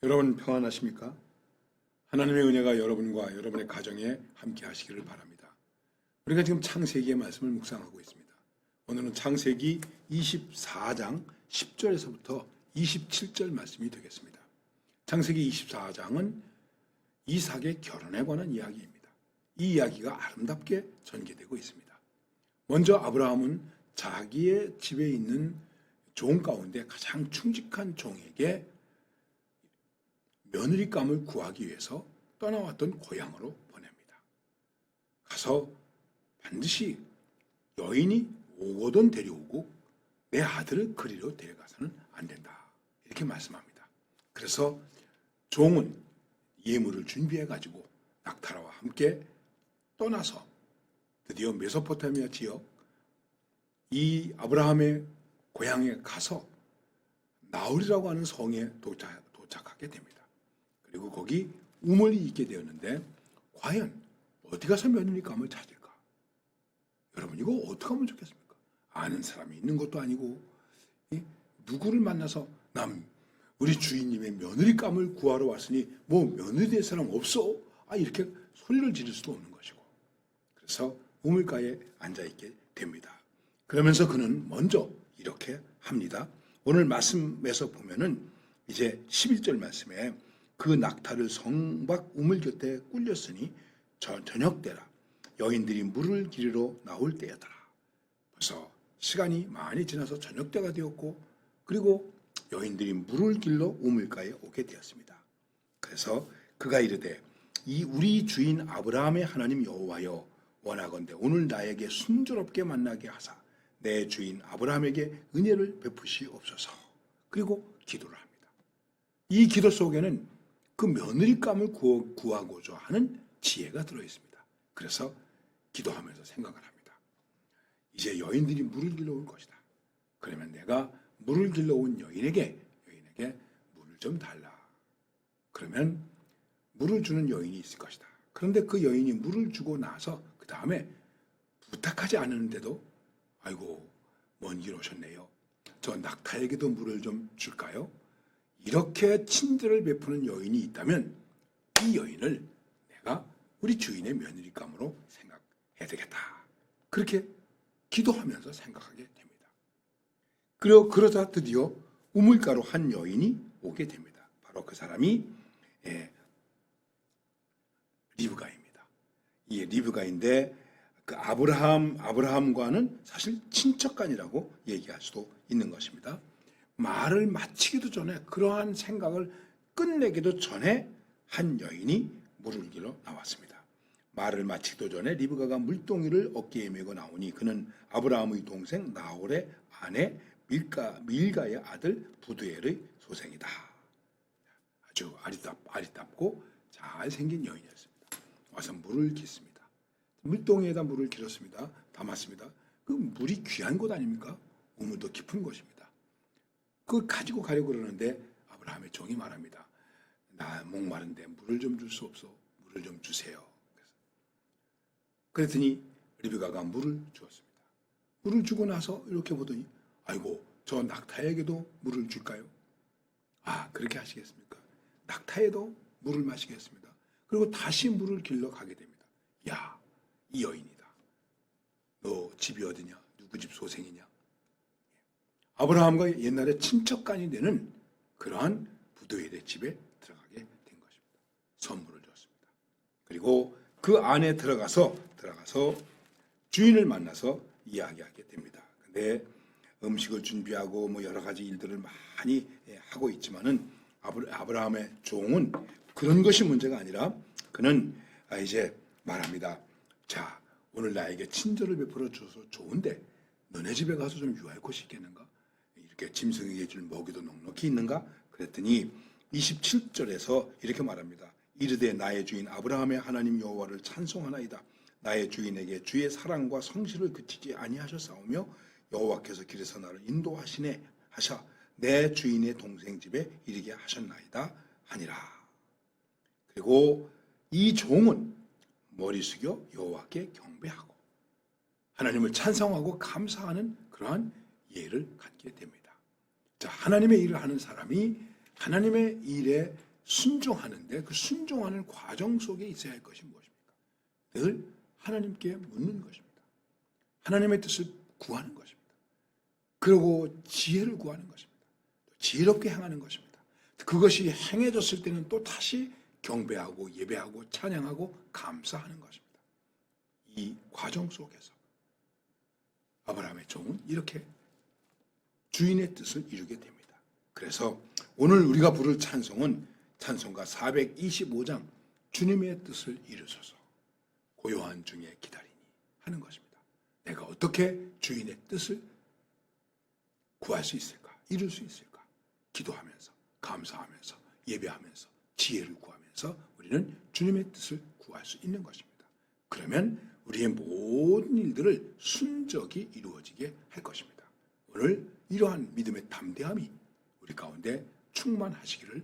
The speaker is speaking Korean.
여러분 평안하십니까? 하나님의 은혜가 여러분과 여러분의 가정에 함께 하시기를 바랍니다. 우리가 지금 창세기의 말씀을 묵상하고 있습니다. 오늘은 창세기 24장 10절에서부터 27절 말씀이 되겠습니다. 창세기 24장은 이삭의 결혼에 관한 이야기입니다. 이 이야기가 아름답게 전개되고 있습니다. 먼저 아브라함은 자기의 집에 있는 종 가운데 가장 충직한 종에게 며느리감을 구하기 위해서 떠나왔던 고향으로 보냅니다. 가서 반드시 여인이 오거든 데려오고 내 아들을 그리로 데려가서는 안 된다. 이렇게 말씀합니다. 그래서 종은 예물을 준비해가지고 낙타라와 함께 떠나서 드디어 메소포타미아 지역 이 아브라함의 고향에 가서 나홀이라고 하는 성에 도착하게 됩니다. 그리고 거기 우물이 있게 되었는데 과연 어디 가서 며느리감을 찾을까? 여러분 이거 어떻게 하면 좋겠습니까? 아는 사람이 있는 것도 아니고 누구를 만나서 우리 주인님의 며느리감을 구하러 왔으니 뭐 며느리 될 사람 없어? 이렇게 소리를 지를 수도 없는 것이고 그래서 우물가에 앉아있게 됩니다. 그러면서 그는 먼저 이렇게 합니다. 오늘 말씀에서 보면은 이제 11절 말씀에 그 낙타를 성박 우물 곁에 꿀렸으니 저녁 때라 여인들이 물을 기르러 나올 때였더라. 벌써 시간이 많이 지나서 저녁 때가 되었고 그리고 여인들이 물을 길러 우물가에 오게 되었습니다. 그래서 그가 이르되 이 우리 주인 아브라함의 하나님 여호와여 원하건대 오늘 나에게 순조롭게 만나게 하사 내 주인 아브라함에게 은혜를 베푸시옵소서. 그리고 기도를 합니다. 이 기도 속에는 그 며느리감을 구하고자 하는 지혜가 들어있습니다. 그래서 기도하면서 생각을 합니다. 이제 여인들이 물을 길러 올 것이다. 그러면 내가 물을 길러 온 여인에게 물을 좀 달라. 그러면 물을 주는 여인이 있을 것이다. 그런데 그 여인이 물을 주고 나서 그 다음에 부탁하지 않았는데도 아이고 먼 길 오셨네요. 저 낙타에게도 물을 좀 줄까요? 이렇게 친절을 베푸는 여인이 있다면 이 여인을 내가 우리 주인의 며느리감으로 생각해야 되겠다. 그렇게 기도하면서 생각하게 됩니다. 그러자 드디어 우물가로 한 여인이 오게 됩니다. 바로 그 사람이 리브가입니다. 이 리브가인데 그 아브라함과는 사실 친척간이라고 얘기할 수도 있는 것입니다. 말을 마치기도 전에 그러한 생각을 끝내기도 전에 한 여인이 물을 길러 나왔습니다. 말을 마치기도 전에 리브가가 물동이를 어깨에 메고 나오니 그는 아브라함의 동생 나홀의 아내 밀가의 아들 부두엘의 소생이다. 아주 아리답고 잘생긴 여인이었습니다. 와서 물을 깃습니다. 물동이에다 물을 길었습니다. 담았습니다. 그 물이 귀한 곳 아닙니까? 우물도 깊은 곳입니다. 그걸 가지고 가려고 그러는데 아브라함의 종이 말합니다. 나 목마른데 물을 좀 줄 수 없어. 물을 좀 주세요. 그랬더니 리브가가 물을 주었습니다. 물을 주고 나서 이렇게 보더니 아이고 저 낙타에게도 물을 줄까요? 그렇게 하시겠습니까? 낙타에도 물을 마시겠습니다. 그리고 다시 물을 길러 가게 됩니다. 야, 이 여인이다. 너 집이 어디냐? 누구 집 소생이냐? 아브라함과 옛날에 친척간이 되는 그러한 부두엘의 집에 들어가게 된 것입니다. 선물을 줬습니다. 그리고 그 안에 들어가서 주인을 만나서 이야기하게 됩니다. 근데 음식을 준비하고 뭐 여러 가지 일들을 많이 하고 있지만은 아브라함의 종은 그런 것이 문제가 아니라 그는 이제 말합니다. 자, 오늘 나에게 친절을 베풀어 줘서 좋은데 너네 집에 가서 좀 유할 곳이 있겠는가? 이렇게 짐승에게 줄 먹이도 넉넉히 있는가? 그랬더니 27절에서 이렇게 말합니다. 이르되 나의 주인 아브라함의 하나님 여호와를 찬송하나이다. 나의 주인에게 주의 사랑과 성실을 그치지 아니하셨사오며 여호와께서 길에서 나를 인도하시네 하셔 내 주인의 동생 집에 이르게 하셨나이다 하니라. 그리고 이 종은 머리 숙여 여호와께 경배하고 하나님을 찬송하고 감사하는 그러한 예를 갖게 됩니다. 자, 하나님의 일을 하는 사람이 하나님의 일에 순종하는데 그 순종하는 과정 속에 있어야 할 것이 무엇입니까? 늘 하나님께 묻는 것입니다. 하나님의 뜻을 구하는 것입니다. 그리고 지혜를 구하는 것입니다. 지혜롭게 행하는 것입니다. 그것이 행해졌을 때는 또 다시 경배하고 예배하고 찬양하고 감사하는 것입니다. 이 과정 속에서 아브라함의 종은 이렇게 주인의 뜻을 이루게 됩니다. 그래서 오늘 우리가 부를 찬송은 찬송가 425장 주님의 뜻을 이루소서 고요한 중에 기다리니 하는 것입니다. 내가 어떻게 주인의 뜻을 구할 수 있을까? 이룰 수 있을까? 기도하면서 감사하면서 예배하면서 지혜를 구하면서 우리는 주님의 뜻을 구할 수 있는 것입니다. 그러면 우리의 모든 일들을 순적이 이루어지게 할 것입니다. 오늘 이러한 믿음의 담대함이 우리 가운데 충만하시기를